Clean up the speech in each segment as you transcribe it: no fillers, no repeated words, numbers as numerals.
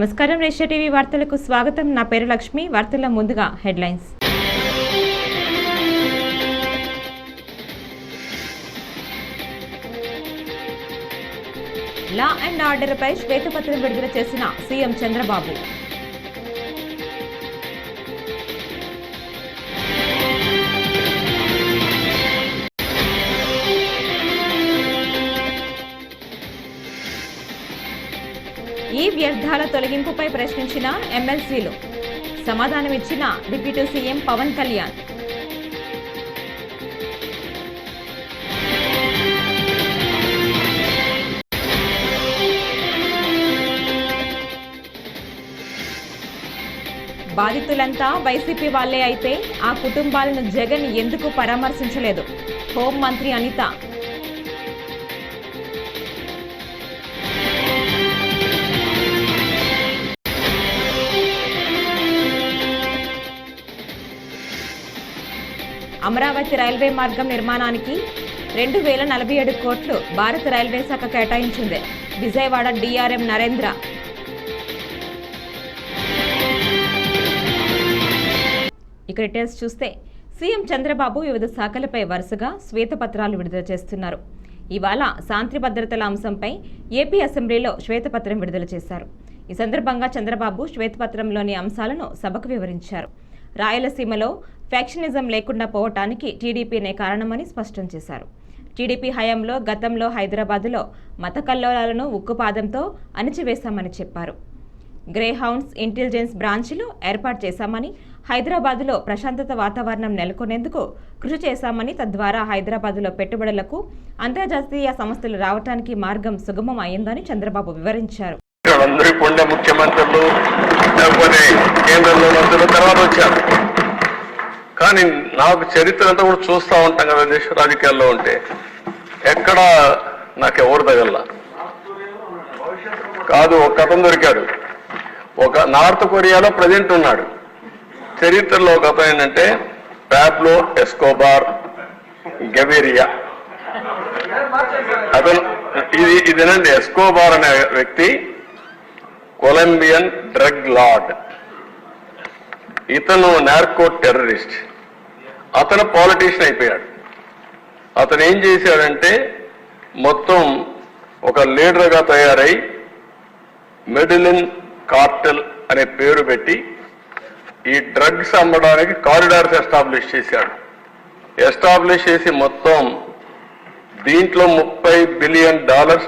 నమస్కారం రేషియా టీవీ వార్తలకు స్వాగతం. నా పేరు లక్ష్మి. వార్తల ముందుగా హెడ్లైన్స్. లా అండ్ ఆర్డర్ పై శ్వేతపత్రం విడుదల చేసిన సీఎం చంద్రబాబు. ఈ వ్యర్థాల తొలగింపుపై ప్రశ్నించిన ఎమ్మెల్సీలు. సమాధానమిచ్చిన డిప్యూటీ సీఎం పవన్ కళ్యాణ్. బాధితులంతా వైసీపీ వాళ్లే అయితే ఆ కుటుంబాలను జగన్ ఎందుకు పరామర్శించలేదు? హోంమంత్రి అనిత. అమరావతి రైల్వే మార్గం నిర్మాణానికి 2047 కోట్లు భారత రైల్వే శాఖ కేటాయించింది. విజయవాడ డిఆర్ఎం నరేంద్ర. ఇక డీటెయిల్స్ చూస్తే సీఎం చంద్రబాబు వివిధ శాఖలపై వరుసగా శ్వేతపత్రాలు విడుదల చేస్తున్నారు. ఇవాళ శాంతి భద్రతల అంశంపై ఏపీ అసెంబ్లీలో శ్వేతపత్రం విడుదల చేశారు. ఈ సందర్భంగా చంద్రబాబు శ్వేతపత్రంలోని అంశాలను సభకు వివరించారు. రాయలసీమలో ఫ్యాక్షనిజం లేకుండా పోవటానికి టీడీపీనే కారణమని స్పష్టం చేశారు. టీడీపీ హయాంలో గతంలో హైదరాబాదులో మత కల్లోలాలను ఉక్కుపాదంతో అణిచివేశామని చెప్పారు. గ్రే హౌండ్స్ ఇంటెలిజెన్స్ బ్రాంచ్లు ఏర్పాటు చేశామని, హైదరాబాదులో ప్రశాంతత వాతావరణం నెలకొనేందుకు కృషి చేశామని, తద్వారా హైదరాబాదులో పెట్టుబడులకు అంతర్జాతీయ సంస్థలు రావడానికి మార్గం సుగమం అయిందని చంద్రబాబు వివరించారు. ముఖ్యమంత్రులు కేంద్రంలో మంత్రులు తర్వాత వచ్చారు. కానీ నాకు చరిత్ర అంతా కూడా చూస్తూ ఉంటాం కదా, దేశ రాజకీయాల్లో ఉంటే ఎక్కడ నాకెవరు తగల్లా కాదు. ఒక అతను దొరికాడు, ఒక నార్త్ కొరియాలో ప్రెసిడెంట్ ఉన్నాడు. చరిత్రలో ఒక అతను ఏంటంటే పాబ్లో ఎస్కోబార్ గెవిరియా. అతను ఇదేనండి, ఎస్కోబార్ అనే వ్యక్తి కొలంబియన్ డ్రగ్ లార్డ్. ఇతను నార్కో టెర్రరిస్ట్. అతను పాలిటీషియన్ అయిపోయాడు. అతను ఏం చేశాడంటే మొత్తం ఒక లీడర్గా తయారై మెడిలిన్ కార్టెల్ అనే పేరు పెట్టి ఈ డ్రగ్స్ అమ్మడానికి కారిడార్స్ ఎస్టాబ్లిష్ చేశాడు. ఎస్టాబ్లిష్ చేసి మొత్తం దీంట్లో $30 బిలియన్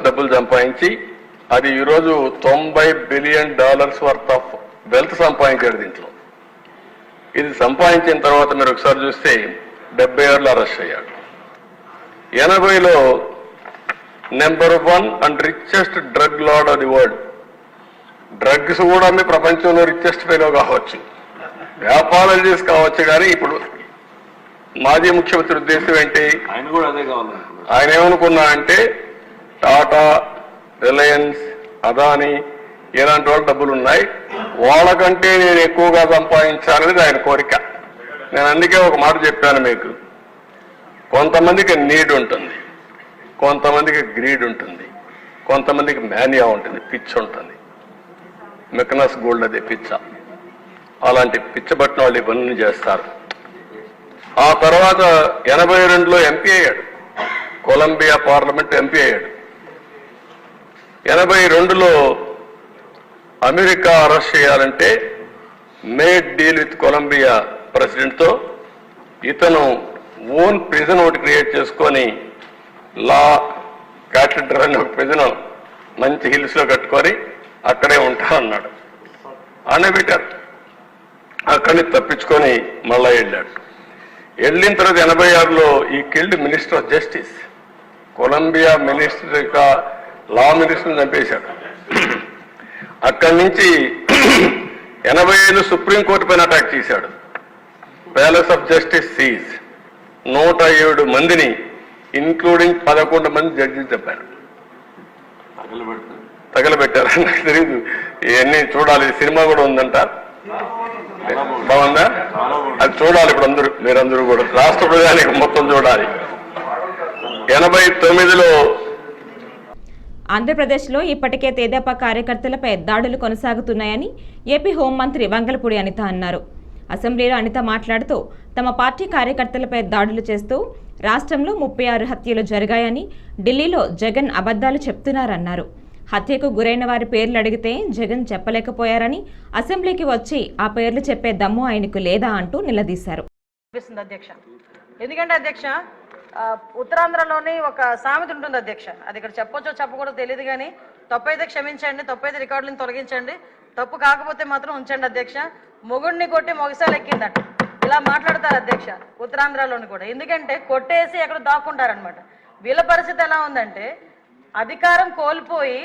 డబ్బులు సంపాదించి అది ఈరోజు $90 బిలియన్ వర్త్ ఆఫ్ వెల్త్ సంపాదించాడు. దీంట్లో ఇది సంపాదించిన తర్వాత మీరు ఒకసారి చూస్తే 76లో అరెస్ట్ అయ్యాడు. 80లో number 1 and richest drug lord of the world. Drugs కూడా మీ ప్రపంచంలో రిచెస్ట్ ఫెలో కావచ్చు, వ్యాపారాలు చేసి కావచ్చు. కానీ ఇప్పుడు మాజీ ముఖ్యమంత్రి ఉద్దేశం ఏంటి? ఆయన కూడా అదే కావాలి. ఆయన ఏమనుకున్నా అంటే టాటా, రిలయన్స్, అదానీ ఇలాంటి వాళ్ళ డబ్బులు ఉన్నాయి, వాళ్ళకంటే నేను ఎక్కువగా సంపాదించాలనేది ఆయన కోరిక. నేను అందుకే ఒక మాట చెప్పాను మీకు, కొంతమందికి నీడ్ ఉంటుంది, కొంతమందికి గ్రీడ్ ఉంటుంది, కొంతమందికి మేనియా ఉంటుంది, పిచ్చి ఉంటుంది. మెకనస్ గోల్డ్ అదే పిచ్చ. అలాంటి పిచ్చబట్టిన వాళ్ళు ఇవన్నీ చేస్తారు. ఆ తర్వాత 82లో ఎంపీ అయ్యాడు, కొలంబియా పార్లమెంట్ ఎంపీ అయ్యాడు. 82లో అమెరికా అరెస్ట్ చేయాలంటే మేడ్ డీల్ విత్ కొలంబియా ప్రెసిడెంట్తో ఇతను ఓన్ ప్రిజన్ ఒకటి క్రియేట్ చేసుకొని లా క్యాథెడ్రల్ అనే ఒక ప్రిజన్ మంచి హిల్స్లో కట్టుకొని అక్కడే ఉంటా అన్నాడు. అనబెట్టారు. అక్కడి నుంచి తప్పించుకొని మళ్ళా వెళ్ళాడు. వెళ్ళిన తర్వాత 86లో ఈ killed minister of justice. Colombia minister law మినిస్టర్ని చంపేశాడు. అక్కడి నుంచి 85 సుప్రీంకోర్టు పైన అటాక్ చేశాడు. Palace of justice seize. 107 మందిని ఇన్క్లూడింగ్ 11 మంది జడ్జిలు చెప్పాడు. తగలబెట్టారు. నాకు తెలియదు, ఇవన్నీ చూడాలి. సినిమా కూడా ఉందంట, బాగుందా? అది చూడాలి. ఇప్పుడు మీరందరూ కూడా రాష్ట్ర ప్రజానికి మొత్తం చూడాలి. 89లో ఆంధ్రప్రదేశ్లో ఇప్పటికే తెదేపా కార్యకర్తలపై దాడులు కొనసాగుతున్నాయని ఏపీ హోంమంత్రి వంగలపూడి అనిత అన్నారు. అసెంబ్లీలో అనిత మాట్లాడుతూ తమ పార్టీ కార్యకర్తలపై దాడులు చేస్తూ రాష్ట్రంలో 36 హత్యలు జరిగాయని, ఢిల్లీలో జగన్ అబద్ధాలు చెప్తున్నారన్నారు. హత్యకు గురైన వారి పేర్లు అడిగితే జగన్ చెప్పలేకపోయారని, అసెంబ్లీకి వచ్చి ఆ పేర్లు చెప్పే దమ్ము ఆయనకు లేదా అంటూ నిలదీశారు. ఎందుకంటే అధ్యక్ష, ఉత్తరాంధ్రలోని ఒక సామెత ఉంటుంది అధ్యక్ష, అది ఇక్కడ చెప్పొచ్చో చెప్పకూడదో తెలియదు కానీ, తప్పు అయితే క్షమించండి, తప్పు అయితే రికార్డులను తొలగించండి, తప్పు కాకపోతే మాత్రం ఉంచండి అధ్యక్ష. మొగుడిని కొట్టి మొగసాలు ఎక్కిందట, ఇలా మాట్లాడతారు అధ్యక్ష ఉత్తరాంధ్రలోని కూడా. ఎందుకంటే కొట్టేసి ఎక్కడ దాక్కుంటారనమాట. వీళ్ళ పరిస్థితి ఎలా ఉందంటే, అధికారం కోల్పోయి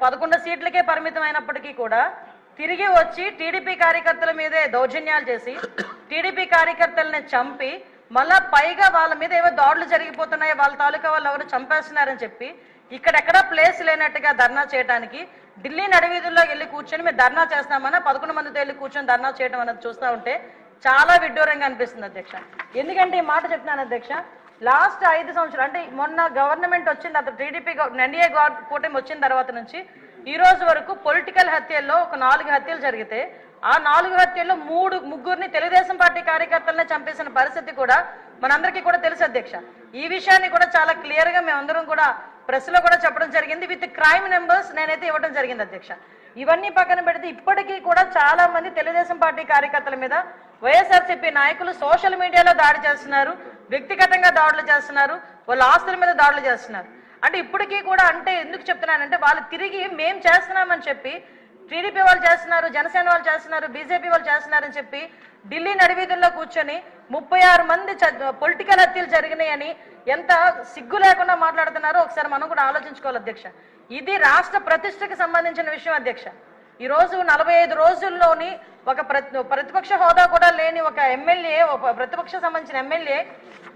11 సీట్లకే పరిమితం అయినప్పటికీ కూడా తిరిగి వచ్చి టీడీపీ కార్యకర్తల మీదే దౌర్జన్యాలు చేసి, టీడీపీ కార్యకర్తలని చంపి, మళ్ళా పైగా వాళ్ళ మీద ఏవో దాడులు జరిగిపోతున్నాయో, వాళ్ళ తాలూకా వాళ్ళు ఎవరు చంపేస్తున్నారని చెప్పి ఇక్కడెక్కడా ప్లేస్ లేనట్టుగా ధర్నా చేయడానికి ఢిల్లీ నడివీధుల్లో వెళ్ళి కూర్చొని మేము ధర్నా చేస్తామన్నా 11 మందితో వెళ్ళి కూర్చొని ధర్నా చేయడం అన్నది చూస్తూ ఉంటే చాలా విడ్డూరంగా అనిపిస్తుంది అధ్యక్ష. ఎందుకంటే ఈ మాట చెప్తున్నాను అధ్యక్ష, లాస్ట్ 5 సంవత్సరాలు అంటే మొన్న గవర్నమెంట్ వచ్చింది, అతను టీడీపీ ఎన్డీఏ కూటమి వచ్చిన తర్వాత నుంచి ఈ రోజు వరకు పొలిటికల్ హత్యల్లో ఒక 4 హత్యలు జరిగితే, ఆ 4 హత్యల్లో 3 తెలుగుదేశం పార్టీ కార్యకర్తలనే చంపేసిన పరిస్థితి కూడా మనందరికీ కూడా తెలుసు అధ్యక్ష. ఈ విషయాన్ని కూడా చాలా క్లియర్ గా మేమందరం కూడా ప్రెస్ లో కూడా చెప్పడం జరిగింది, విత్ క్రైమ్ నెంబర్స్ నేనైతే ఇవ్వడం జరిగింది అధ్యక్ష. ఇవన్నీ పక్కన పెడితే ఇప్పటికీ కూడా చాలా మంది తెలుగుదేశం పార్టీ కార్యకర్తల మీద వైఎస్ఆర్సీపీ నాయకులు సోషల్ మీడియాలో దాడి చేస్తున్నారు, వ్యక్తిగతంగా దాడులు చేస్తున్నారు, వాళ్ళ ఆస్తుల మీద దాడులు చేస్తున్నారు. అంటే ఇప్పటికీ కూడా, అంటే ఎందుకు చెప్తున్నానంటే, వాళ్ళు తిరిగి మేము చేస్తున్నామని చెప్పి టీడీపీ వాళ్ళు చేస్తున్నారు, జనసేన వాళ్ళు చేస్తున్నారు, బీజేపీ వాళ్ళు చేస్తున్నారని చెప్పి ఢిల్లీ నడివీధుల్లో కూర్చొని 36 మంది పొలిటికల్ హత్యలు జరిగినాయని ఎంత సిగ్గు లేకుండా మాట్లాడుతున్నారో ఒకసారి మనం కూడా ఆలోచించుకోవాలి అధ్యక్ష. ఇది రాష్ట్ర ప్రతిష్టకి సంబంధించిన విషయం అధ్యక్ష. ఈ రోజు 45 రోజుల్లోని ఒక ప్రతిపక్ష హోదా కూడా లేని ఒక ఎమ్మెల్యే, ఒక ప్రతిపక్ష సంబంధించిన ఎమ్మెల్యే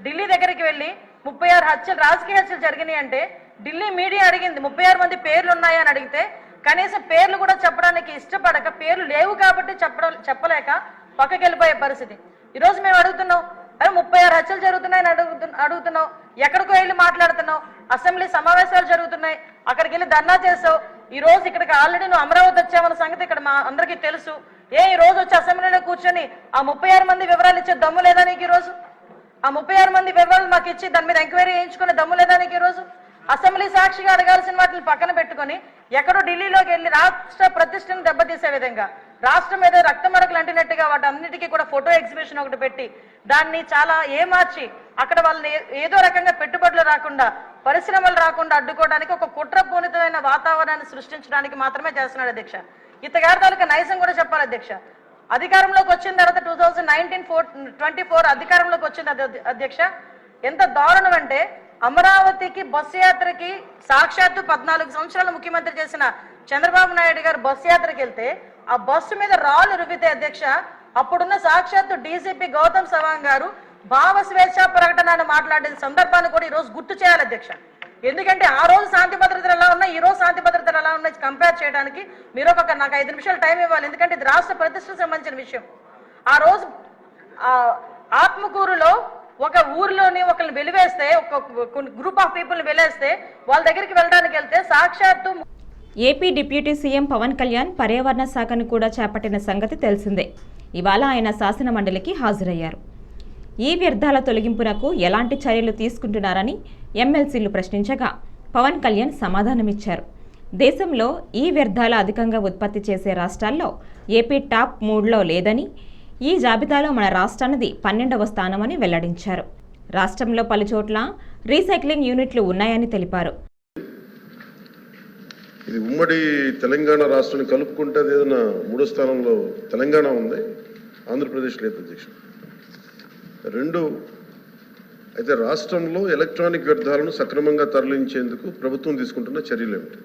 ఢిల్లీ దగ్గరికి వెళ్ళి 36 హత్యలు, రాజకీయ హత్యలు జరిగినాయి అంటే ఢిల్లీ మీడియా అడిగింది 36 మంది పేర్లు ఉన్నాయని అడిగితే కనీసం పేర్లు కూడా చెప్పడానికి ఇష్టపడక, పేర్లు లేవు కాబట్టి చెప్పలేక పక్కకి వెళ్ళిపోయే పరిస్థితి. ఈరోజు మేము అడుగుతున్నాం, అరే 36 హత్యలు జరుగుతున్నాయని అడుగుతున్నావు, ఎక్కడికో వెళ్ళి మాట్లాడుతున్నావు, అసెంబ్లీ సమావేశాలు జరుగుతున్నాయి, అక్కడికి వెళ్ళి ధర్నా చేసావు. ఈ రోజు ఇక్కడికి ఆల్రెడీ నువ్వు అమరావతి వచ్చావన్న సంగతి ఇక్కడ మా అందరికీ తెలుసు. ఈ రోజు వచ్చి అసెంబ్లీలో కూర్చొని ఆ 36 మంది వివరాలు ఇచ్చే దమ్ము లేదా నీకు? ఈ రోజు ఆ 36 మంది వివరాలు మాకు ఇచ్చి దాని మీద ఎంక్వైరీ చేయించుకునే దమ్ము లేదా నీకు? ఈ రోజు అసెంబ్లీ సాక్షిగా అడగాల్సిన వాటిని పక్కన పెట్టుకొని ఎక్కడో ఢిల్లీలోకి వెళ్ళి రాష్ట్ర ప్రతిష్టను దెబ్బతీసే విధంగా, రాష్ట్రం మీద రక్త మరకలు అంటినట్టుగా వాటి అన్నిటికీ కూడా ఫోటో ఎగ్జిబిషన్ ఒకటి పెట్టి దాన్ని చాలా ఏమార్చి అక్కడ వాళ్ళని ఏదో రకంగా పెట్టుబడులు రాకుండా, పరిశ్రమలు రాకుండా అడ్డుకోవడానికి ఒక కుట్రపూరితమైన వాతావరణాన్ని సృష్టించడానికి మాత్రమే చేస్తున్నాడు అధ్యక్ష. ఇతగారి తాలూకా నైజం కూడా చెప్పాలి అధ్యక్ష. అధికారంలోకి వచ్చిన తర్వాత 2024 అధికారంలోకి వచ్చింది అధ్యక్ష. ఎంత దారుణం అంటే, అమరావతికి బస్సు యాత్రకి సాక్షాత్తు 14 సంవత్సరాలు ముఖ్యమంత్రి చేసిన చంద్రబాబు నాయుడు గారు బస్సు యాత్రకి వెళ్తే ఆ బస్సు మీద రాళ్ళు రువితే అధ్యక్ష, అప్పుడున్న సాక్షాత్తు డీజీపీ గౌతమ్ సవాంగ్ గారు భావ స్వేచ్ఛ ప్రకటన మాట్లాడిన సందర్భాన్ని కూడా ఈ రోజు గుర్తు చేయాలి అధ్యక్ష. ఎందుకంటే ఆ రోజు శాంతి భద్రతలు ఎలా ఉన్నాయి, ఈ రోజు శాంతి భద్రతలు ఎలా ఉన్నాయి కంపేర్ చేయడానికి మీరు నాకు 5 నిమిషాలు టైం ఇవ్వాలి. ఎందుకంటే ఇది రాష్ట్ర ప్రతిష్టకు సంబంధించిన విషయం. ఆ రోజు ఆత్మకూరులో ఒక ఊర్లోని ఒకరిని వెలివేస్తే, ఒక గ్రూప్ ఆఫ్ పీపుల్ని వెలివేస్తే వాళ్ళ దగ్గరికి వెళ్ళడానికి వెళ్తే సాక్షాత్తు AP deputy CM Pawan Kalyan పర్యావరణ శాఖను కూడా చేపట్టిన సంగతి తెలిసిందే. ఇవాళ ఆయన శాసన మండలికి హాజరయ్యారు. ఈ వ్యర్థాల తొలగింపునకు ఎలాంటి చర్యలు తీసుకుంటున్నారని ఎమ్మెల్సీలు ప్రశ్నించగా పవన్ కళ్యాణ్ సమాధానమిచ్చారు. దేశంలో ఈ వ్యర్థాల అధికంగా ఉత్పత్తి చేసే రాష్ట్రాల్లో ఏపీ టాప్ 3లో లేదని, ఈ జాబితాలో మన రాష్ట్రానిది 12వ స్థానమని వెల్లడించారు. రాష్ట్రంలో పలుచోట్ల రీసైక్లింగ్ యూనిట్లు ఉన్నాయని తెలిపారు. ఇది ఉమ్మడి తెలంగాణ రాష్ట్రాన్ని కలుపుకుంటే ఏదైనా 3వ స్థానంలో తెలంగాణ ఉంది, ఆంధ్రప్రదేశ్ లేదు అధ్యక్ష. 2, అయితే రాష్ట్రంలో ఎలక్ట్రానిక్ వ్యర్థాలను సక్రమంగా తరలించేందుకు ప్రభుత్వం తీసుకుంటున్న చర్యలు ఏమిటి?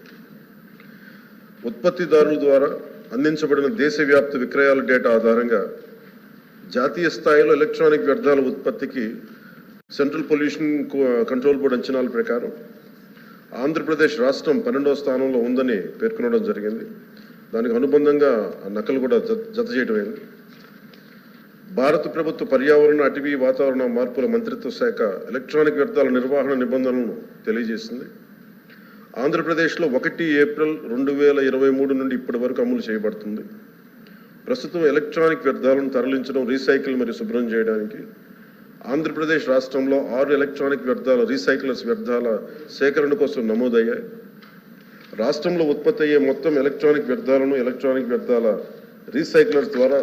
ఉత్పత్తిదారుల ద్వారా అందించబడిన దేశవ్యాప్త విక్రయాల డేటా ఆధారంగా జాతీయ స్థాయిలో ఎలక్ట్రానిక్ వ్యర్థాల ఉత్పత్తికి సెంట్రల్ పొల్యూషన్ కంట్రోల్ బోర్డు అంచనాల ప్రకారం ఆంధ్రప్రదేశ్ రాష్ట్రం 12వ స్థానంలో ఉందని పేర్కొనడం జరిగింది. దానికి అనుబంధంగా నకలు కూడా జత చేయడమైంది. భారత ప్రభుత్వ పర్యావరణ, అటవీ, వాతావరణ మార్పుల మంత్రిత్వ శాఖ ఎలక్ట్రానిక్ వ్యర్థాల నిర్వహణ నిబంధనలను తెలియజేసింది. ఆంధ్రప్రదేశ్లో 1 ఏప్రిల్ 2023 నుండి ఇప్పటి వరకు అమలు చేయబడుతుంది. ప్రస్తుతం ఎలక్ట్రానిక్ వ్యర్థాలను తరలించడం, రీసైకిల్ మరియు శుభ్రం చేయడానికి ఆంధ్రప్రదేశ్ రాష్ట్రంలో 6 ఎలక్ట్రానిక్ వ్యర్థాల రీసైక్లర్స్ వ్యర్థాల సేకరణ కోసం నమోదయ్యాయి. రాష్ట్రంలో ఉత్పత్తి అయ్యే మొత్తం ఎలక్ట్రానిక్ వ్యర్థాలను ఎలక్ట్రానిక్ వ్యర్థాల రీసైక్లర్స్ ద్వారా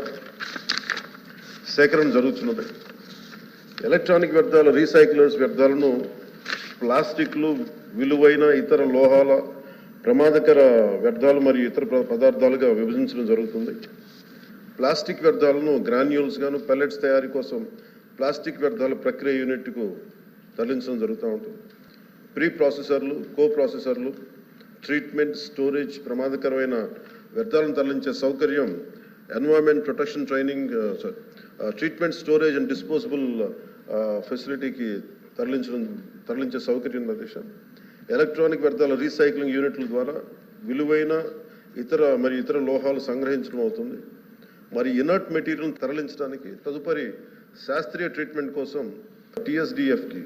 సేకరణ జరుగుతున్నది. ఎలక్ట్రానిక్ వ్యర్థాల రీసైక్లర్స్ వ్యర్థాలను ప్లాస్టిక్లు, విలువైన ఇతర లోహాల, ప్రమాదకర వ్యర్థాలు మరియు ఇతర పదార్థాలుగా విభజించడం జరుగుతుంది. ప్లాస్టిక్ వ్యర్థాలను గ్రాన్యూల్స్ గాను, పెల్లెట్స్ తయారీ కోసం ప్లాస్టిక్ వ్యర్థాల ప్రక్రియ యూనిట్కు తరలించడం జరుగుతూ ఉంటుంది. ప్రీ ప్రాసెసర్లు, కో ప్రాసెసర్లు, ట్రీట్మెంట్, స్టోరేజ్, ప్రమాదకరమైన వ్యర్థాలను తరలించే సౌకర్యం environment protection training treatment, storage and disposable ఫెసిలిటీకి తరలించే సౌకర్యం అధ్యక్ష. ఎలక్ట్రానిక్ వ్యర్థాల రీసైక్లింగ్ యూనిట్ల ద్వారా విలువైన ఇతర లోహాలు సంగ్రహించడం అవుతుంది. మరి ఇనర్ట్ మెటీరియల్ తరలించడానికి తదుపరి శాస్త్రీయ ట్రీట్మెంట్ కోసం TSDFకి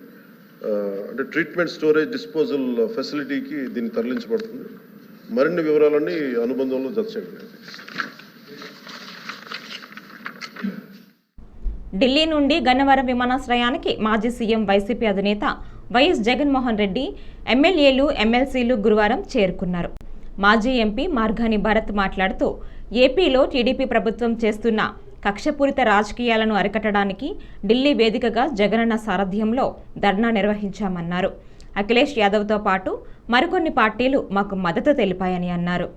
అంటే ట్రీట్మెంట్, స్టోరేజ్, డిస్పోజల్ ఫెసిలిటీకి దీన్ని తరలించబడుతుంది. మరిన్ని వివరాలన్నీ అనుబంధంలో జతచేయండి. ఢిల్లీ నుండి గన్నవరం విమానాశ్రయానికి మాజీ సీఎం వైసీపీ అధినేత వైఎస్ జగన్మోహన్ రెడ్డి, ఎమ్మెల్యేలు, ఎమ్మెల్సీలు గురువారం చేరుకున్నారు. మాజీ ఎంపీ మార్గాని భరత్ మాట్లాడుతూ ఏపీలో టీడీపీ ప్రభుత్వం చేస్తున్న కక్షపూరిత రాజకీయాలను అరికట్టడానికి ఢిల్లీ వేదికగా జగనన్న సారథ్యంలో ధర్నా నిర్వహించామన్నారు. అఖిలేష్ యాదవ్తో పాటు మరికొన్ని పార్టీలు మాకు మద్దతు తెలిపాయని అన్నారు.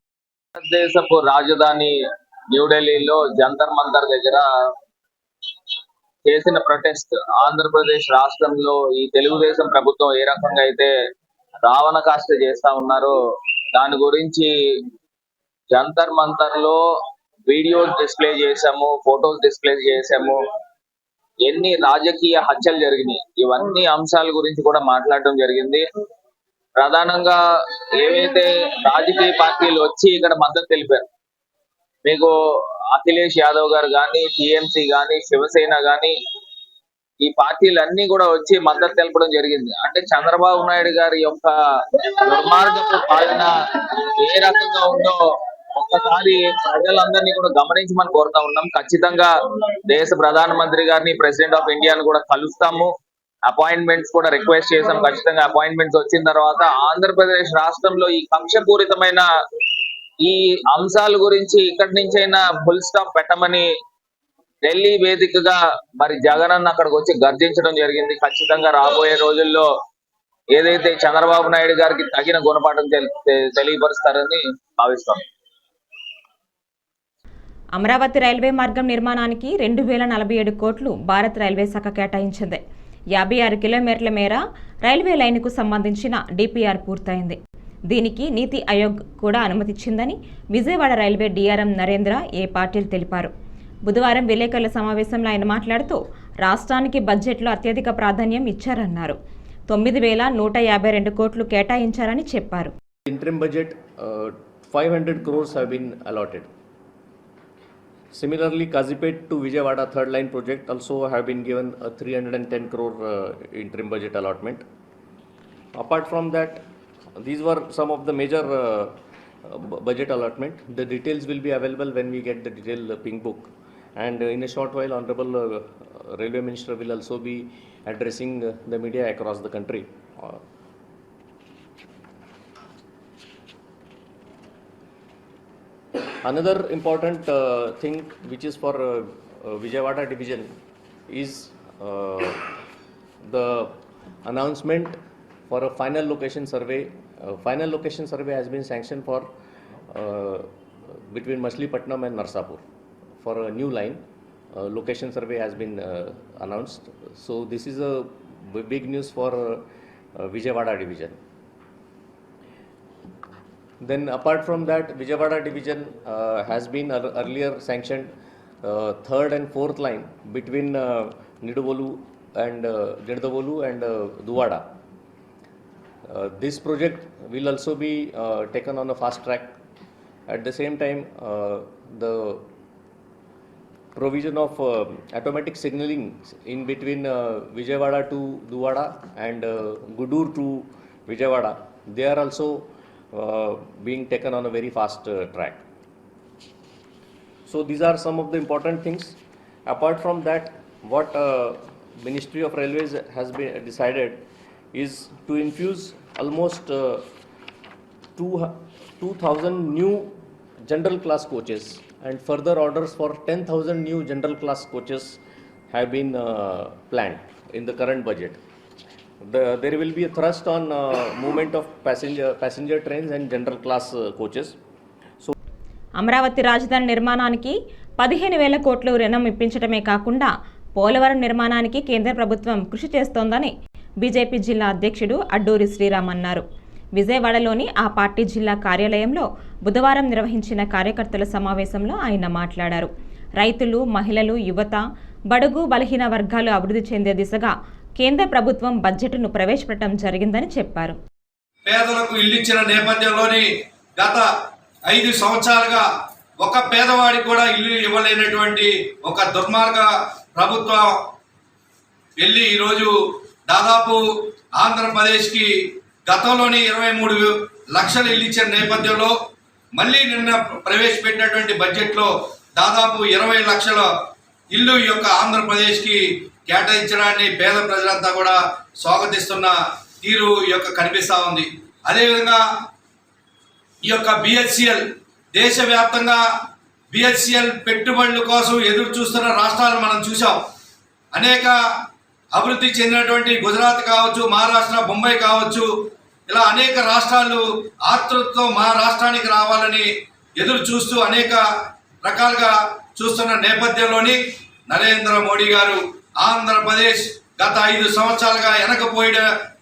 భారతదేశపు రాజధాని న్యూఢిల్లీలో జంతర్ మంతర్ దగ్గర చేసిన ప్రొటెస్ట్, ఆంధ్రప్రదేశ్ రాష్ట్రంలో ఈ తెలుగుదేశం ప్రభుత్వం ఏ రకంగా అయితే రావణ కాష్ట చేస్తా ఉన్నారో దాని గురించి జంతర్ మంతర్ లో వీడియోస్ డిస్ప్లే చేశాము, ఫొటోస్ డిస్ప్లే చేశాము. ఎన్ని రాజకీయ హత్యలు జరిగినాయి, ఇవన్నీ అంశాల గురించి కూడా మాట్లాడడం జరిగింది. ప్రధానంగా ఏవైతే రాజకీయ పార్టీలు వచ్చి ఇక్కడ మద్దతు తెలిపారు, మీకు అఖిలేష్ యాదవ్ గారు కానీ, టీఎంసీ కానీ, శివసేన కానీ, ఈ పార్టీలన్నీ కూడా వచ్చి మద్దతు తెలపడం జరిగింది. అంటే చంద్రబాబు నాయుడు గారి యొక్క దుర్మార్గపు పాలన ఏ రకంగా ఉందో ఒక్కసారి ప్రజలందరినీ కూడా గమనించమని కోరుతా ఉన్నాం. ఖచ్చితంగా దేశ ప్రధానమంత్రి గారిని, ప్రెసిడెంట్ ఆఫ్ ఇండియాని కూడా కలుస్తాము. అపాయింట్మెంట్స్ కూడా రిక్వెస్ట్ చేసాం. ఖచ్చితంగా అపాయింట్మెంట్స్ వచ్చిన తర్వాత ఆంధ్రప్రదేశ్ రాష్ట్రంలో ఈ కక్షపూరితమైన ఈ అంశాల గురించి ఇక్కడి నుంచైనా ఫుల్ స్టాప్ పెట్టమని ఢిల్లీ వేదికగా మరి జగన్ అన్న అక్కడికి వచ్చి గర్జించడం జరిగింది. ఖచ్చితంగా రాబోయే రోజుల్లో ఏదైతే చంద్రబాబు నాయుడు గారికి తగిన గుణపాఠం తెలియపరుస్తారని భావిస్తాం. అమరావతి రైల్వే మార్గం నిర్మాణానికి 2047 కోట్లు భారత్ రైల్వే శాఖ కేటాయించింది. 56 కిలోమీటర్ల మేర రైల్వే లైన్కు సంబంధించిన DPR పూర్తయింది. దీనికి నీతి ఆయోగ్ కూడా అనుమతిచ్చిందని విజయవాడ రైల్వే DRM నరేంద్ర ఏ పాటిల్ తెలిపారు. బుధవారం విలేకరుల సమావేశంలో ఆయన మాట్లాడుతూ రాష్ట్రానికి బడ్జెట్లో అత్యధిక ప్రాధాన్యం ఇచ్చారన్నారు. 9,152 కోట్లు కేటాయించారని చెప్పారు. Interim budget 500 crores have been allotted. Similarly, Kazipet to Vijayawada third line project also have been given a 310 crore interim budget allotment. Apart from that, these were some of the major budget allotment. The details will be available when we get the detailed pink book. And in a short while, Honorable Railway Minister will also be addressing the media across the country. Another important thing which is for Vijayawada division is the announcement for a final location survey. Final location survey has been sanctioned for between Machilipatnam and Narsapur for a new line. Location survey has been announced. So this is a big news for Vijayawada division. Then apart from that, Vijayawada division has been earlier sanctioned third and fourth line between Nidavolu and Duvada. This project will also be taken on a fast track. At the same time, the provision of automatic signaling in between Vijayawada to Duvada and Gudur to Vijayawada, they are also being taken on a very fast track. So these are some of the important things. Apart from that, what Ministry of Railways has been decided is to infuse almost 2,000 new general class coaches, and further orders for 10,000 new general class coaches have been planned in the current budget. There will be a thrust on movement of passenger trains and general class coaches. Amaravati రాజధాని నిర్మాణానికి 15,000 కోట్లు రుణం ఇప్పించడమే కాకుండా పోలవరం నిర్మాణానికి కేంద్ర ప్రభుత్వం కృషి చేస్తోందని బీజేపీ జిల్లా అధ్యక్షుడు అడ్డూరి శ్రీరామ్ అన్నారు. విజయవాడలోని ఆ పార్టీ జిల్లా కార్యాలయంలో బుధవారం నిర్వహించిన కార్యకర్తల సమావేశంలో ఆయన మాట్లాడారు. రైతులు, మహిళలు, యువత, బడుగు బలహీన వర్గాలు అభివృద్ధి చెందే దిశగా కేంద్ర ప్రభుత్వం బడ్జెట్ను ప్రవేశపెట్టడం జరిగిందని చెప్పారు. పేదలకు ఇల్లు ఇచ్చిన నేపథ్యంలోని గత 5 సంవత్సరాలుగా ఒక పేదవాడికి కూడా ఇల్లు ఇవ్వలేనటువంటి ఒక దుర్మార్గ ప్రభుత్వం వెళ్ళి ఈరోజు దాదాపు ఆంధ్రప్రదేశ్కి గతంలోని 23 లక్షలు ఇల్లు ఇచ్చిన నేపథ్యంలో మళ్ళీ నిన్న ప్రవేశపెట్టినటువంటి బడ్జెట్లో దాదాపు 20 లక్షల ఇల్లు ఈ యొక్క ఆంధ్రప్రదేశ్కి కేటాయించడాన్ని పేద ప్రజలంతా కూడా స్వాగతిస్తున్న తీరు ఈ యొక్క కనిపిస్తూ ఉంది. అదేవిధంగా ఈ యొక్క బిహెచ్సిఎల్ దేశవ్యాప్తంగా బిహెచ్సిఎల్ పెట్టుబడుల కోసం ఎదురు చూస్తున్న రాష్ట్రాలను మనం చూసాం. అనేక అభివృద్ధి చెందినటువంటి గుజరాత్ కావచ్చు, మహారాష్ట్ర, బొంబాయి కావచ్చు, ఇలా అనేక రాష్ట్రాలు ఆతృతతో మా రాష్ట్రానికి రావాలని ఎదురు చూస్తూ అనేక రకాలుగా చూస్తున్న నేపథ్యంలోని నరేంద్ర మోడీ గారు ఆంధ్రప్రదేశ్ గత 5 సంవత్సరాలుగా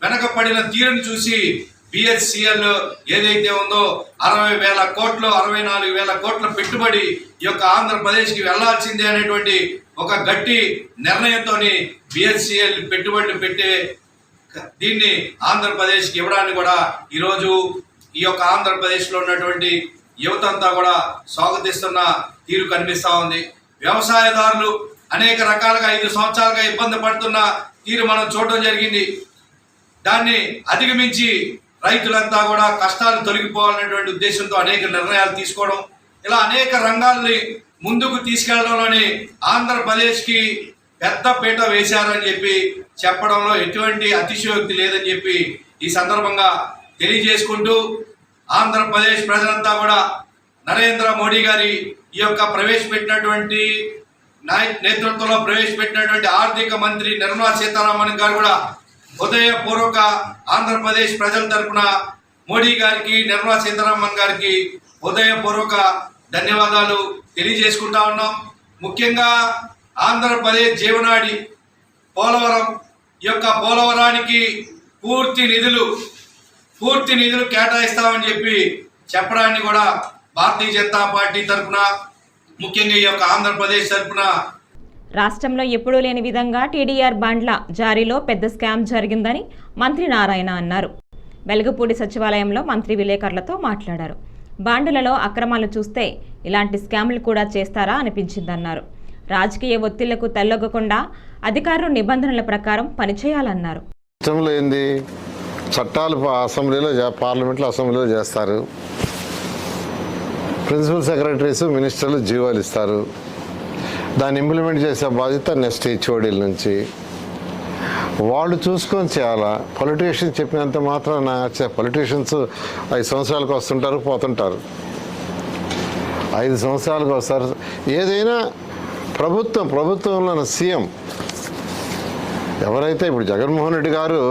వెనకపడిన తీరును చూసి బిహెచ్సిఎల్ ఏదైతే ఉందో 60,000 కోట్లు 64,000 కోట్ల పెట్టుబడి ఈ యొక్క ఆంధ్రప్రదేశ్కి వెళ్లాల్సిందే అనేటువంటి ఒక గట్టి నిర్ణయంతో బిహెచ్సిఎల్ పెట్టుబడులు పెట్టే దీన్ని ఆంధ్రప్రదేశ్కి ఇవ్వడాన్ని కూడా ఈరోజు ఈ యొక్క ఆంధ్రప్రదేశ్లో ఉన్నటువంటి యువత అంతా కూడా స్వాగతిస్తున్న తీరు కనిపిస్తూ ఉంది. వ్యవసాయదారులు అనేక రకాలుగా 5 సంవత్సరాలుగా ఇబ్బంది పడుతున్న తీరు మనం చూడడం జరిగింది. దాన్ని అధిగమించి రైతులంతా కూడా కష్టాలు తొలగిపోవాలనేటువంటి ఉద్దేశంతో అనేక నిర్ణయాలు తీసుకోవడం, ఇలా అనేక రంగాల్ని ముందుకు తీసుకెళ్లడంలోని ఆంధ్రప్రదేశ్కి పెద్ద పీట వేశారని చెప్పి చెప్పడంలో ఎటువంటి అతిశయోక్తి లేదని చెప్పి ఈ సందర్భంగా తెలియజేసుకుంటూ, ఆంధ్రప్రదేశ్ ప్రజలంతా కూడా నరేంద్ర మోడీ గారి ఈ యొక్క ప్రవేశపెట్టినటువంటి నేతృత్వంలో ప్రవేశపెట్టినటువంటి ఆర్థిక మంత్రి నిర్మలా సీతారామన్ గారు కూడా హృదయపూర్వక ఆంధ్రప్రదేశ్ ప్రజల తరఫున మోడీ గారికి, నిర్మలా సీతారామన్ గారికి హృదయపూర్వక ధన్యవాదాలు తెలియజేసుకుంటా ఉన్నాం. ముఖ్యంగా ఆంధ్రప్రదేశ్ జీవనాడి పోలవరం, ఈ యొక్క పోలవరానికి పూర్తి నిధులు కేటాయిస్తామని చెప్పి చెప్పడాన్ని కూడా భారతీయ జనతా పార్టీ తరఫున, ముఖ్యంగా ఈ యొక్క ఆంధ్రప్రదేశ్ తరఫున రాష్ట్రంలో ఎప్పుడూ లేని విధంగా టీడీఆర్ బాండ్ల జారీలో పెద్ద స్కామ్ జరిగిందని మంత్రి నారాయణ అన్నారు. వెలగపూడి సచివాలయంలో మంత్రి విలేకరులతో మాట్లాడారు. బాండులలో అక్రమాలు చూస్తే ఇలాంటి స్కామ్లు కూడా చేస్తారా అనిపించిందన్నారు. రాజకీయ ఒత్తిళ్లకు తల్లొగ్గకుండా అధికారులు నిబంధనల ప్రకారం పనిచేయాలన్నారు. ఏంది చట్టాలు పార్లమెంట్లో అసెంబ్లీలో చేస్తారు, ప్రిన్సిపల్ సెక్రటరీస్ మినిస్టర్లు జీవోలు ఇస్తారు, దాన్ని ఇంప్లిమెంట్ చేసే బాధ్యత నెక్స్ట్ హెచ్ఓడీల నుంచి వాళ్ళు చూసుకొని చేయాలా. పొలిటీషియన్స్ చెప్పినంత మాత్రాన పొలిటీషియన్స్ 5 సంవత్సరాలకు వస్తుంటారు, పోతుంటారు. 5 సంవత్సరాలకు వస్తారు. ఏదైనా ప్రభుత్వంలో సీఎం ఎవరైతే ఇప్పుడు జగన్మోహన్ రెడ్డి గారు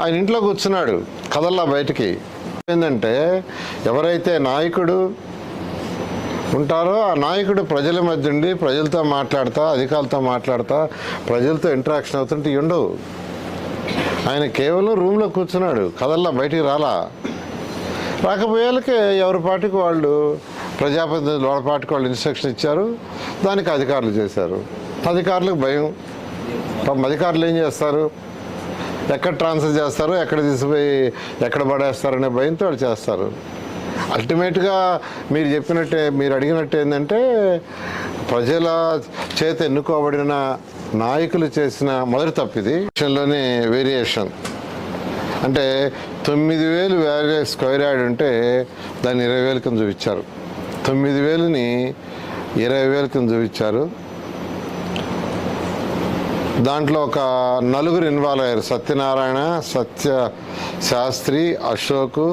ఆయన ఇంట్లో కూర్చున్నాడు, కదల్లా బయటికి. ఏంటంటే ఎవరైతే నాయకుడు ఉంటారో ఆ నాయకుడు ప్రజల మధ్య ఉండి ప్రజలతో మాట్లాడతా, అధికారులతో మాట్లాడతా, ప్రజలతో ఇంటరాక్షన్ అవుతుంటే ఉండవు. ఆయన కేవలం రూమ్లో కూర్చున్నాడు, కదల్లా బయటికి రాకపోయేళ్ళకే ఎవరి పార్టీకి వాళ్ళు ప్రజాప్రతినిధులు వాళ్ళ పార్టీకి వాళ్ళు ఇన్స్ట్రక్షన్ ఇచ్చారు, దానికి అధికారులు చేశారు. అధికారులకు భయం. అధికారులు ఏం చేస్తారు, ఎక్కడ ట్రాన్స్ఫర్ చేస్తారు, ఎక్కడ తీసుకుపోయి ఎక్కడ పడేస్తారనే భయంతో వాళ్ళు చేస్తారు. అల్టిమేట్గా మీరు అడిగినట్టు ఏంటంటే ప్రజల చేత ఎన్నుకోబడిన నాయకులు చేసిన మొదటి తప్పిది. విషయంలోనే వేరియేషన్ అంటే 9,000 వేరే స్క్వేర్ యార్డ్ ఉంటే దాన్ని 20,000 కింద చూపించారు. 9,000ని 20,000 కింద చూపించారు. దాంట్లో ఒక 4 ఇన్వాల్వ్ అయ్యారు. సత్యనారాయణ, సత్య శాస్త్రి, అశోక్,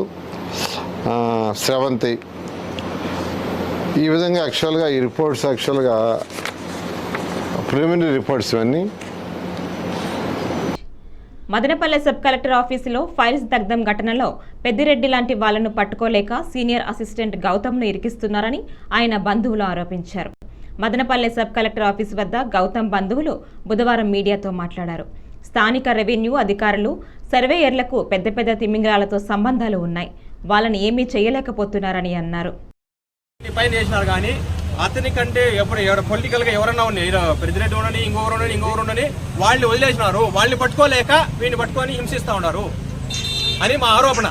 శ్రవంతి. ఈ విధంగా యాక్చువల్గా ఈ రిపోర్ట్స్ యాక్చువల్గా ప్రిలిమినరీ రిపోర్ట్స్ ఇవన్నీ. మదనపల్లె సబ్ కలెక్టర్ ఆఫీసులో ఫైల్స్ దగ్ధం ఘటనలో పెద్దిరెడ్డి లాంటి వాళ్లను పట్టుకోలేక సీనియర్ అసిస్టెంట్ గౌతమ్ను ఇరికిస్తున్నారని ఆయన బంధువులు ఆరోపించారు. మదనపల్లె సబ్ కలెక్టర్ ఆఫీసు వద్ద గౌతమ్ బంధువులు బుధవారం మీడియాతో మాట్లాడారు. స్థానిక రెవెన్యూ అధికారులు, సర్వేయర్లకు పెద్ద పెద్ద తిమింగలాలతో సంబంధాలు ఉన్నాయి, వాళ్ళని ఏమీ చేయలేకపోతున్నారని అన్నారు. అతని కంటే ఎప్పుడు పొలిటికల్ గా ఎవరన్నా ఉన్నాయి, ప్రెసిడెంట్ ఉండని, ఇంకొకరు ఉండని వాళ్ళు వదిలేసినారు. వాళ్ళని పట్టుకోలేక వీడిని పట్టుకొని హింసిస్తా ఉన్నారు అని మా ఆరోపణ.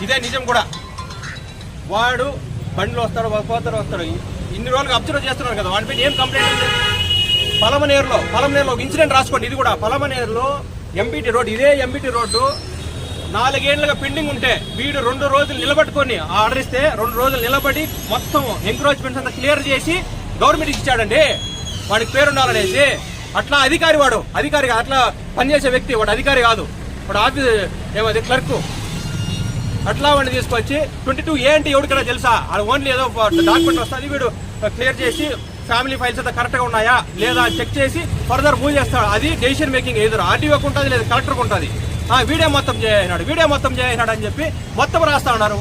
ఇదే నిజం కూడా. వాడు బండిలో వస్తాడు, వస్తాడు. ఇన్ని రోజులుగా అబ్జర్వ్ చేస్తున్నారు కదా, వాడిపై ఏం కంప్లైంట్ ఉంది? పలమనేరులో ఒక ఇన్సిడెంట్ రాసుకోండి. ఇది కూడా పలమనేరులో ఎంబీటీ రోడ్డు, ఇదే ఎంబీటీ రోడ్డు 4 ఏళ్లుగా పెండింగ్ ఉంటే వీడు 2 రోజులు నిలబట్టుకొని ఆర్డర్ ఇస్తే 2 రోజులు నిలబడి మొత్తం ఎంక్రోచ్మెంట్స్ అంతా క్లియర్ చేసి గవర్నమెంట్ ఇచ్చాడండి. వాడికి పేరుండాలనేసి. అట్లా అధికారిగా అట్లా పనిచేసే వ్యక్తి వాడు, అధికారి కాదు వాడు, ఆఫీస్ ఏమది క్లర్క్. అట్లా వాడిని తీసుకొచ్చి 22A అంటే ఎవరికైనా తెలుసా? అది ఓన్లీ ఏదో డాక్యుమెంట్ వస్తుంది, వీడు క్లియర్ చేసి ఫ్యామిలీ ఫైల్స్ అంతా కరెక్ట్గా ఉన్నాయా లేదా చెక్ చేసి ఫర్దర్ మూవ్ చేస్తాడు. అది డెసిషన్ మేకింగ్ ఎదురు ఆర్టీఓకి ఉంటుంది లేదా కలెక్టర్కి ఉంటుంది. వీడియో మొత్తం చేయనాడు అని చెప్పి మొత్తం రాస్తా ఉన్నారు.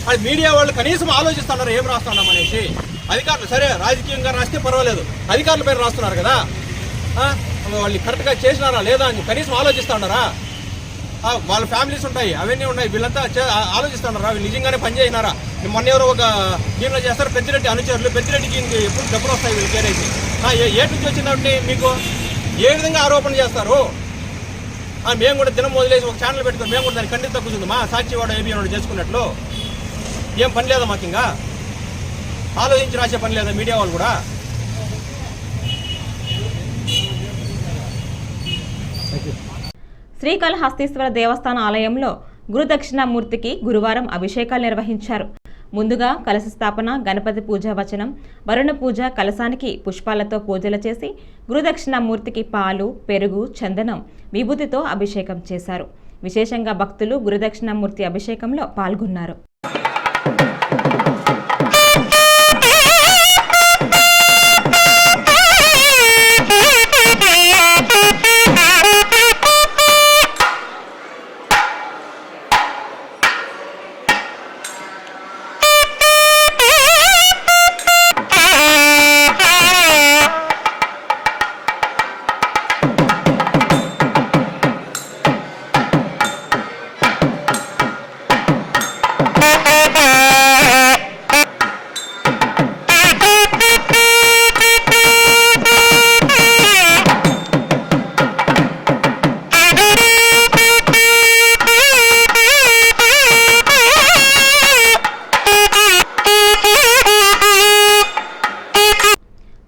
అది మీడియా వాళ్ళు కనీసం ఆలోచిస్తున్నారు ఏం రాస్తా ఉన్నాం అనేసి. అధికారులు సరే రాజకీయంగా రాస్తే పర్వాలేదు, అధికారుల పేరు రాస్తున్నారు కదా, వాళ్ళు కరెక్ట్గా చేసినారా లేదా అని కనీసం ఆలోచిస్తున్నారా? వాళ్ళ ఫ్యామిలీస్ ఉంటాయి, అవన్నీ ఉన్నాయి, వీళ్ళంతా ఆలోచిస్తున్నారా? వీళ్ళు నిజంగానే పని చేసినారా? మొన్న ఎవరో ఒక దీనిలో చేస్తారు పెద్దిరెడ్డి అనుచరులు, పెద్దిరెడ్డికి ఎప్పుడు డబ్బులు వస్తాయి వీళ్ళు కేరేసి. ఏ నుంచి వచ్చిందంటే మీకు ఏ విధంగా ఆరోపణ చేస్తారు? మేము కూడా దినం వదిలేసి ఒక ఛానల్ పెట్టుకుని మేము కూడా దాన్ని ఖండిత కూర్చుంది. మా సాక్షివాడ ఏబిఎన్ చేసుకున్నట్లు ఏం పని లేదా మాకు? ఇంకా ఆలోచించి రాసే పని లేదా మీడియా వాళ్ళు కూడా? శ్రీకాళహస్తీశ్వర దేవస్థాన ఆలయంలో గురుదక్షిణామూర్తికి గురువారం అభిషేకాలు నిర్వహించారు. ముందుగా కలశ స్థాపన, గణపతి పూజ వచనం, వరుణ పూజ, కలశానికి పుష్పాలతో పూజలు చేసి గురుదక్షిణామూర్తికి పాలు, పెరుగు, చందనం, విభూతితో అభిషేకం చేశారు. విశేషంగా భక్తులు గురుదక్షిణామూర్తి అభిషేకంలో పాల్గొన్నారు.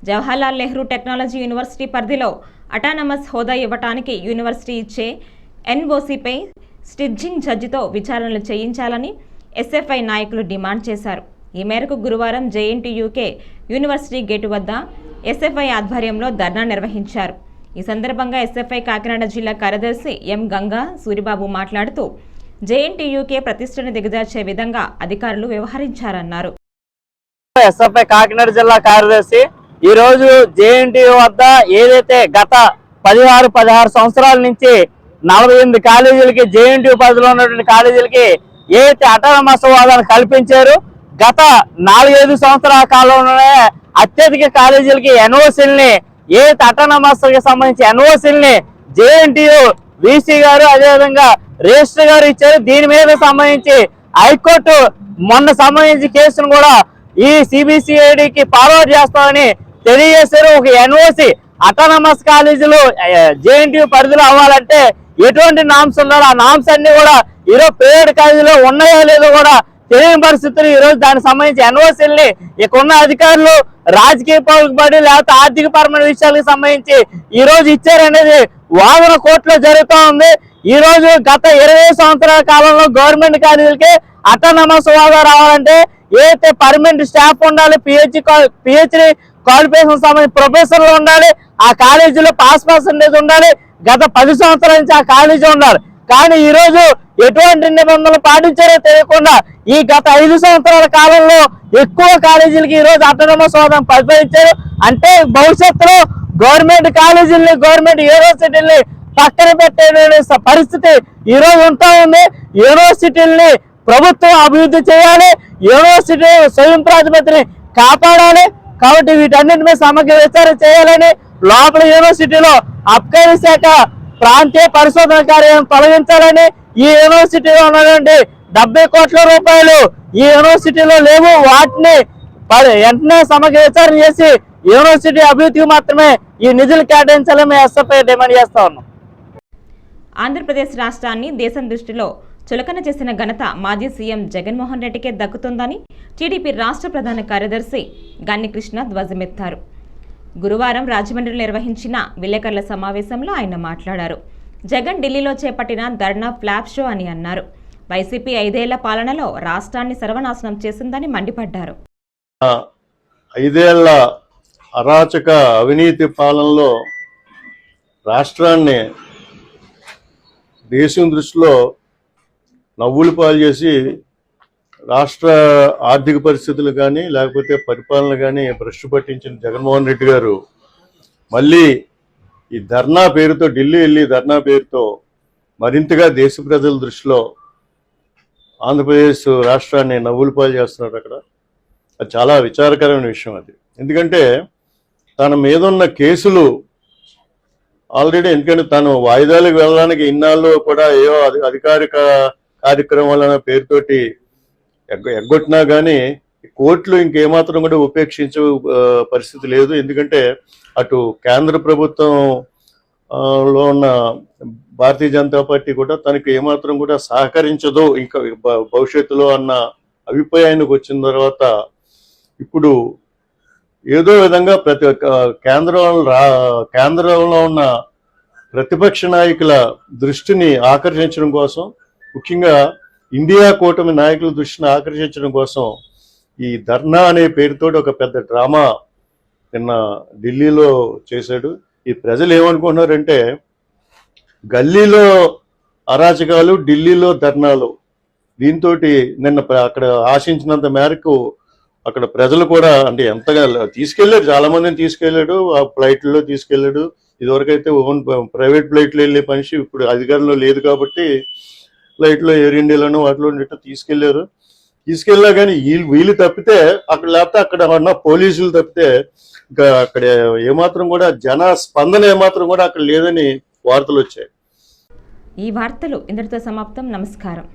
జవహర్లాల్ నెహ్రూ టెక్నాలజీ యూనివర్సిటీ పరిధిలో అటానమస్ హోదా ఇవ్వటానికి యూనివర్సిటీ ఇచ్చే ఎన్ఓసీపై స్టిడ్జింగ్ జడ్జితో విచారణలు చేయించాలని ఎస్ఎఫ్ఐ నాయకులు డిమాండ్ చేశారు. ఈ మేరకు గురువారం జేఎన్టీయూకే యూనివర్సిటీ గేటు వద్ద ఎస్ఎఫ్ఐ ఆధ్వర్యంలో ధర్నా నిర్వహించారు. ఈ సందర్భంగా ఎస్ఎఫ్ఐ కాకినాడ జిల్లా కార్యదర్శి ఎం గంగా సూరిబాబు మాట్లాడుతూ జేఎన్టీయూకే ప్రతిష్టను దిగజార్చే విధంగా అధికారులు వ్యవహరించారన్నారు. ఎస్ఎఫ్ఐ కాకినాడ జిల్లా కార్యదర్శి ఈ రోజు జేఎన్టీయూ వద్ద ఏదైతే గత 16 సంవత్సరాల నుంచి 48 కాలేజీలకి జేఎన్టీయూ పరిధిలో ఉన్నటువంటి కాలేజీలకి ఏదైతే అటానమస్ హోదాను కల్పించారు, గత 4-5 సంవత్సరాల కాలంలోనే అత్యధిక కాలేజీలకి ఎన్ఓసీలని, ఏదైతే అటానమస్ కి సంబంధించి ఎన్ఓసీలని జేఎన్టీయూ వీసీ గారు అదేవిధంగా రిజిస్టర్ గారు ఇచ్చారు. దీని మీద సంబంధించి హైకోర్టు మొన్న సంబంధించి కేసును కూడా ఈ సిబిసిఐడికి ఫార్వర్డ్ చేస్తామని తెలియజేశారు. ఒక ఎన్ఓసి అటానమస్ కాలేజీలు జేఎన్టీయూ పరిధిలో అవ్వాలంటే ఎటువంటి నామ్స్ ఉన్నారో ఆ నామ్స్ అన్ని కూడా ఈరోజు ప్రైవేట్ కాలేజీలో ఉన్నాయో లేదో కూడా తెలియని పరిస్థితులు. ఈ రోజు దానికి సంబంధించి ఎన్ఓసీల్ని ఇక్కడ ఉన్న అధికారులు రాజకీయ పలుకుబడి లేకపోతే ఆర్థిక పరమైన విషయాలకు సంబంధించి ఈ రోజు ఇచ్చారనేది వాదన కోర్టులో జరుగుతూ ఉంది. ఈ రోజు గత 20 సంవత్సరాల కాలంలో గవర్నమెంట్ కాలేజీలకి అటానమస్ హోదా రావాలంటే ఏదైతే పర్మనెంట్ స్టాఫ్ ఉండాలి, పిహెచ్డి క్వాలిఫికేషన్ సంబంధించి ప్రొఫెసర్లు ఉండాలి, ఆ కాలేజీలో పాస్ పర్సెంటేజ్ ఉండాలి, గత 10 సంవత్సరాల నుంచి ఆ కాలేజీ ఉండాలి. కానీ ఈ రోజు ఎటువంటి నిబంధనలు పాటించారో తెలియకుండా ఈ గత 5 సంవత్సరాల కాలంలో ఎక్కువ కాలేజీలకి ఈ రోజు అటానమస్ హోదా పరిపాలించారు. అంటే భవిష్యత్తులో గవర్నమెంట్ కాలేజీలని, గవర్నమెంట్ యూనివర్సిటీలని పక్కన పెట్టే పరిస్థితి ఈ రోజు ఉంటా ఉంది. యూనివర్సిటీలని ప్రభుత్వం అభివృద్ధి చేయాలి, యూనివర్సిటీ స్వయం ప్రాతిపత్తిని కాపాడాలి. కాబట్టి వీటన్నిటి మీద సమగ్ర విచారణ చేయాలని, లోపల యూనివర్సిటీలో అబ్కారీ శాఖ ప్రాంతీయ పరిశోధన కార్యాలయం తొలగించాలని, ఈ యూనివర్సిటీలో ఉన్నటువంటి 70 కోట్ల రూపాయలు ఈ యూనివర్సిటీలో లేవు, వాటిని వెంటనే సమగ్ర విచారణ చేసి యూనివర్సిటీ అభివృద్ధికి మాత్రమే ఈ నిధులు కేటాయించాలని మేము ఎస్ఎఫ్ఐ డిమాండ్ చేస్తా ఉన్నాం. ఆంధ్రప్రదేశ్ రాష్ట్రాన్ని దేశం దృష్టిలో చులకన చేసిన ఘనత మాజీ సీఎం జగన్మోహన్ రెడ్డికే దక్కుతుందని టీడీపీ రాష్ట్ర ప్రధాన కార్యదర్శి గన్ని కృష్ణ ధ్వజమెత్తారు. గురువారం రాజమండ్రిలో నిర్వహించిన విలేకరుల సమావేశంలో ఆయన మాట్లాడారు. జగన్ ఢిల్లీలో చేపట్టిన ధర్నా ఫ్లాప్ షో అని అన్నారు. వైసీపీ 5 ఏళ్ల పాలనలో రాష్ట్రాన్ని సర్వనాశనం చేసిందని మండిపడ్డారు. 5 ఏళ్ల అరాచక అవినీతి పాలనలో రాష్ట్రాన్ని దేశం దృష్టిలో నవ్వులు పాలు చేసి రాష్ట్ర ఆర్థిక పరిస్థితులు కానీ లేకపోతే పరిపాలన కానీ భ్రష్టు పట్టించిన జగన్మోహన్ రెడ్డి గారు మళ్ళీ ఈ ధర్నా పేరుతో ఢిల్లీ వెళ్ళి ధర్నా పేరుతో మరింతగా దేశ ప్రజల దృష్టిలో ఆంధ్రప్రదేశ్ రాష్ట్రాన్ని నవ్వులు పాలు చేస్తున్నారు. అక్కడ అది చాలా విచారకరమైన విషయం. అది ఎందుకంటే తన మీద ఉన్న కేసులు ఆల్రెడీ, ఎందుకంటే తను వాయిదాలకు వెళ్ళడానికి ఇన్నాళ్ళు కూడా ఏవో అధికారిక కార్యక్రమాల పేరుతోటి ఎగ్గొట్టినా కానీ కోర్టులు ఇంకేమాత్రం కూడా ఉపేక్షించే పరిస్థితి లేదు. ఎందుకంటే అటు కేంద్ర ప్రభుత్వం లో ఉన్న భారతీయ జనతా పార్టీ కూడా తనకు ఏమాత్రం కూడా సహకరించదు ఇంకా భవిష్యత్తులో అన్న అభిప్రాయానికి వచ్చిన తర్వాత ఇప్పుడు ఏదో విధంగా కేంద్రంలో ఉన్న ప్రతిపక్ష నాయకుల దృష్టిని ఆకర్షించడం కోసం, ముఖ్యంగా ఇండియా కూటమి నాయకుల దృష్టిని ఆకర్షించడం కోసం ఈ ధర్నా అనే పేరుతో ఒక పెద్ద డ్రామా నిన్న ఢిల్లీలో చేశాడు. ఈ ప్రజలు ఏమనుకుంటున్నారంటే గల్లీలో అరాచకాలు, ఢిల్లీలో ధర్నాలు, దీంతో నిన్న అక్కడ ఆశించినంత మేరకు అక్కడ ప్రజలు కూడా అంటే ఎంతగా తీసుకెళ్లారు, చాలా మందిని తీసుకెళ్లాడు, ఆ ఫ్లైట్లో తీసుకెళ్లాడు. ఇదివరకైతే ఓన్ ప్రైవేట్ ఫ్లైట్లో వెళ్ళే మనిషి ఇప్పుడు అధికారంలో లేదు కాబట్టి ఫ్లైట్లో ఎయిర్ ఇండియాలోనూ వాటిలో తీసుకెళ్ళా కానీ వీళ్ళు తప్పితే అక్కడ, లేకపోతే అక్కడ ఉన్న పోలీసులు తప్పితే ఇంకా అక్కడ ఏమాత్రం కూడా జన స్పందన ఏమాత్రం కూడా అక్కడ లేదని వార్తలు వచ్చాయి. ఈ వార్తలు ఇంతటితో సమాప్తం. నమస్కారం.